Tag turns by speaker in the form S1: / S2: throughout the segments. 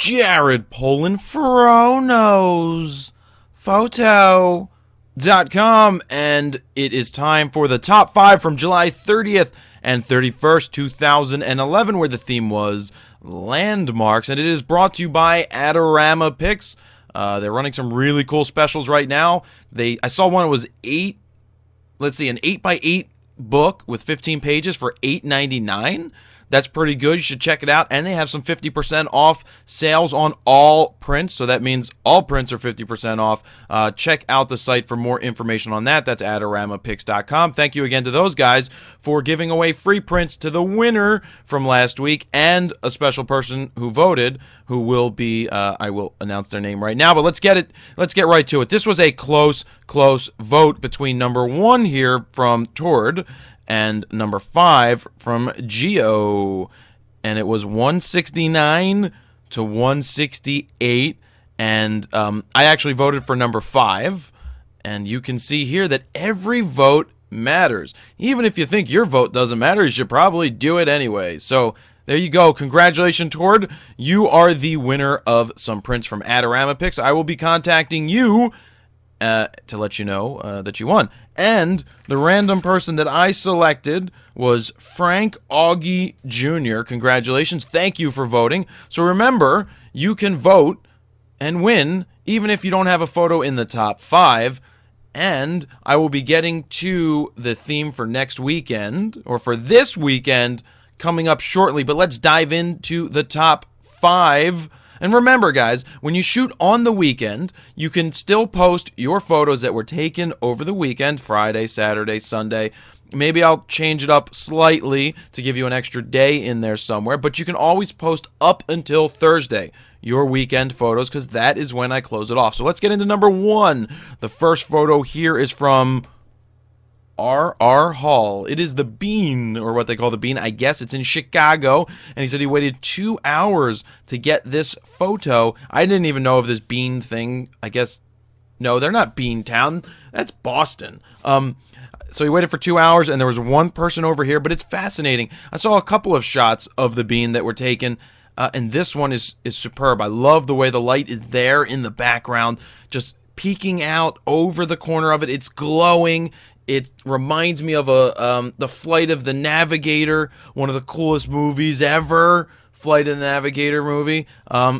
S1: Jared Polinfronos Photo.com, and it is time for the top 5 from July 30th and 31st, 2011, where the theme was landmarks, and it is brought to you by Adorama Picks. They're running some really cool specials right now. I saw one that was an 8x8 book with 15 pages for $8.99. That's pretty good. You should check it out. And they have some 50% off sales on all prints. So that means all prints are 50% off. Check out the site for more information on that. That's AdoramaPicks.com. Thank you again to those guys for giving away free prints to the winner from last week and a special person who voted, who will be, I will announce their name right now. But let's get right to it. This was a close vote between number 1 here from Tord and number 5 from Geo, and it was 169 to 168, and I actually voted for number 5, and you can see here that every vote matters. Even if you think your vote doesn't matter, you should probably do it anyway. So there you go. Congratulations, Tord. You are the winner of some prints from Adorama Picks. I will be contacting you to let you know that you won. And the random person that I selected was Frank Augie Jr. Congratulations. Thank you for voting. So remember, you can vote and win even if you don't have a photo in the top 5. And I will be getting to the theme for next weekend, or for this weekend, coming up shortly. But let's dive into the top 5. And remember, guys, when you shoot on the weekend, you can still post your photos that were taken over the weekend, Friday, Saturday, Sunday. Maybe I'll change it up slightly to give you an extra day in there somewhere, but you can always post up until Thursday your weekend photos, because that is when I close it off. So let's get into number 1. The first photo here is from R.R. Hall. It is the Bean, or what they call the Bean. I guess it's in Chicago. And he said he waited 2 hours to get this photo. I didn't even know of this Bean thing. I guess, no, they're not Beantown. That's Boston. So he waited for 2 hours, and there was one person over here. But it's fascinating. I saw a couple of shots of the Bean that were taken. And this one is superb. I love the way the light is there in the background, just peeking out over the corner of it. It's glowing. It reminds me of the Flight of the Navigator, one of the coolest movies ever. Flight of the Navigator movie.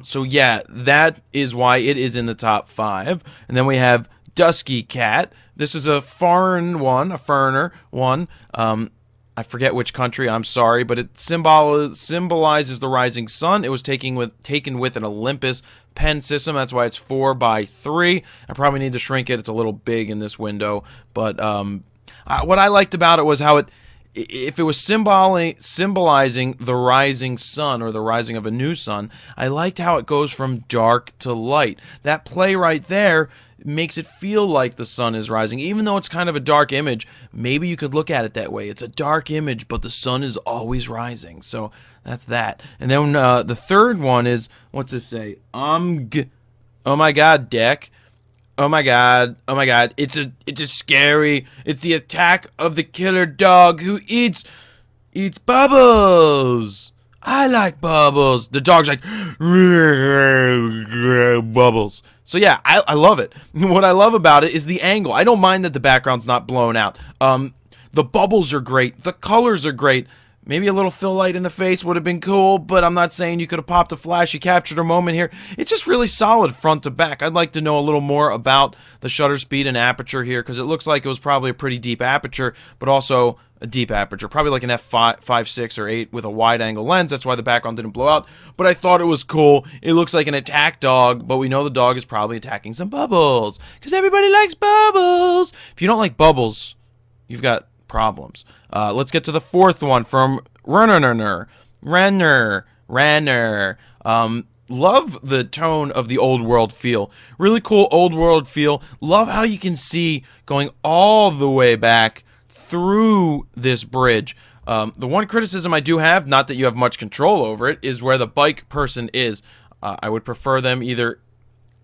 S1: So yeah, that is why it is in the top 5. And then we have Dusky Cat. This is a foreigner one. I forget which country, I'm sorry, but it symbolizes the rising sun. It was taken with an Olympus pen system. That's why it's 4x3. I probably need to shrink it. It's a little big in this window. But what I liked about it was how if it was symbolizing the rising sun, or the rising of a new sun, I liked how it goes from dark to light. That play right there makes it feel like the sun is rising, even though it's kind of a dark image. Maybe you could look at it that way. It's a dark image, but the sun is always rising. So that's that. And then the third one is, what's this say? Oh my God, Deck. Oh my God. Oh my God. It's a scary. It's the attack of the killer dog who eats bubbles. I like bubbles. The dog's like bubbles. So yeah, I love it. What I love about it is the angle. I don't mind that the background's not blown out. The bubbles are great. The colors are great. Maybe a little fill light in the face would have been cool, but I'm not saying you could have popped a flash. You captured a moment here. It's just really solid front to back. I'd like to know a little more about the shutter speed and aperture here, because it looks like it was probably a pretty deep aperture, but also a deep aperture. Probably like an f5, 6, or 8 with a wide-angle lens. That's why the background didn't blow out, but I thought it was cool. It looks like an attack dog, but we know the dog is probably attacking some bubbles, because everybody likes bubbles. If you don't like bubbles, you've got problems. Let's get to the fourth one from Renner. Love the tone of the old world feel. Really cool old world feel. Love how you can see going all the way back through this bridge. The one criticism I do have, not that you have much control over it, is where the bike person is. I would prefer them either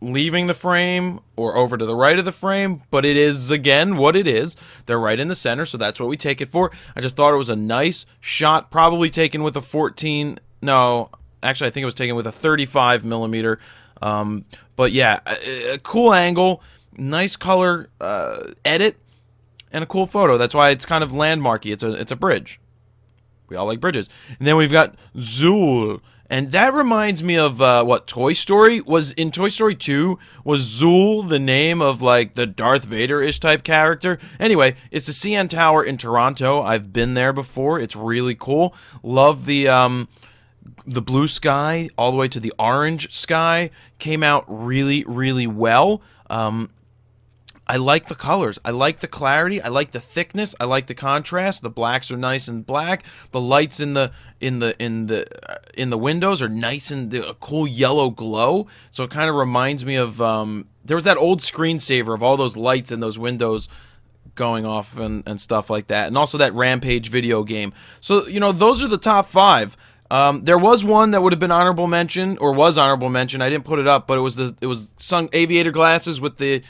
S1: leaving the frame or over to the right of the frame, but it is, again, what it is. They're right in the center, so that's what we take it for. I just thought it was a nice shot, probably taken with a 14, no, Actually, I think it was taken with a 35 millimeter. But yeah, a cool angle, nice color edit, and a cool photo. That's why it's kind of landmarky. It's a bridge. We all like bridges. And then we've got Zool. And that reminds me of what Toy Story was. In Toy Story 2, was Zool the name of like the Darth Vader-ish type character? Anyway, it's the CN Tower in Toronto. I've been there before. It's really cool. Love the blue sky all the way to the orange sky. Came out really, really well. I like the colors. I like the clarity. I like the thickness. I like the contrast. The blacks are nice and black. The lights in the windows are nice and a cool yellow glow. So it kind of reminds me of there was that old screensaver of all those lights in those windows going off and stuff like that, and also that Rampage video game. So those are the top 5. There was one that would have been honorable mention, or was honorable mention. I didn't put it up, but it was some aviator glasses with the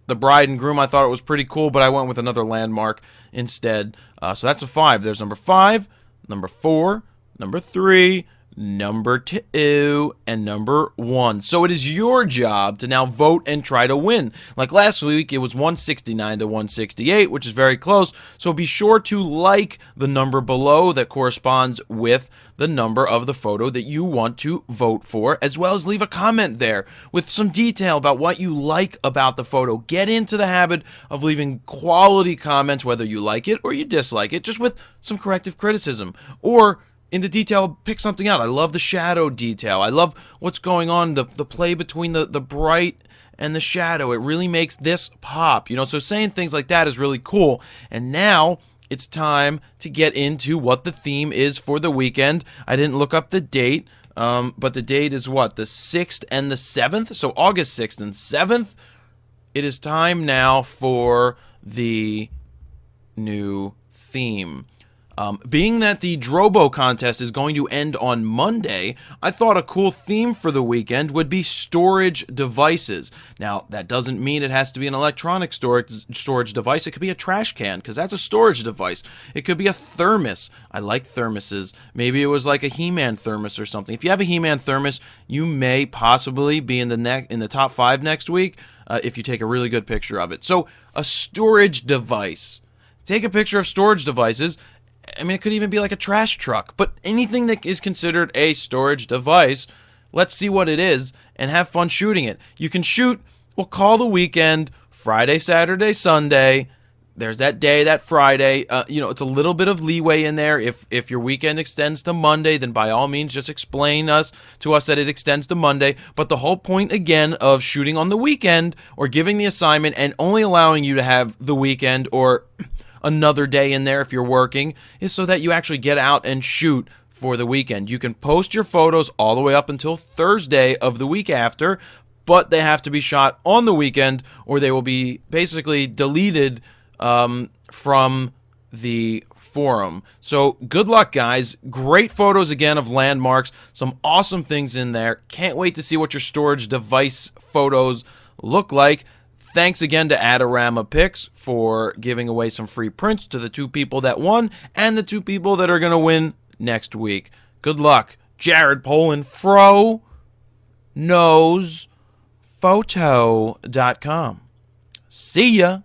S1: bride and groom. I thought it was pretty cool, but I went with another landmark instead. So that's a 5. There's number 5, number 4, number 3, number 2, and number 1. So it is your job to now vote and try to win. Like last week, it was 169 to 168, which is very close. So be sure to like the number below that corresponds with the number of the photo that you want to vote for, as well as leave a comment there with some detail about what you like about the photo. Get into the habit of leaving quality comments, whether you like it or you dislike it, just with some corrective criticism. Or in the detail, pick something out. I love the shadow detail. I love what's going on, the play between the bright and the shadow. It really makes this pop, so saying things like that is really cool. And now it's time to get into what the theme is for the weekend. I didn't look up the date, but the date is what? The 6th and the 7th? So August 6th and 7th. It is time now for the new theme. Being that the Drobo contest is going to end on Monday, I thought a cool theme for the weekend would be storage devices. Now, that doesn't mean it has to be an electronic storage device. It could be a trash can, because that's a storage device. It could be a thermos. I like thermoses. Maybe it was like a He-Man thermos or something. If you have a He-Man thermos, you may possibly be in the top 5 next week if you take a really good picture of it. So, a storage device. Take a picture of storage devices. I mean, it could even be like a trash truck, but anything that is considered a storage device, let's see what it is and have fun shooting it. You can shoot, we'll call the weekend Friday, Saturday, Sunday. There's that day, that Friday. It's a little bit of leeway in there. If your weekend extends to Monday, then by all means just explain to us that it extends to Monday. But the whole point, again, of shooting on the weekend or giving the assignment and only allowing you to have the weekend or another day in there if you're working is so that you actually get out and shoot for the weekend. You can post your photos all the way up until Thursday of the week after, but they have to be shot on the weekend or they will be basically deleted from the forum. So good luck, guys. Great photos again of landmarks. Some awesome things in there. Can't wait to see what your storage device photos look like. Thanks again to Adorama Picks for giving away some free prints to the 2 people that won and the 2 people that are going to win next week. Good luck. Jared Polin, Fro Knows Photo.com. See ya.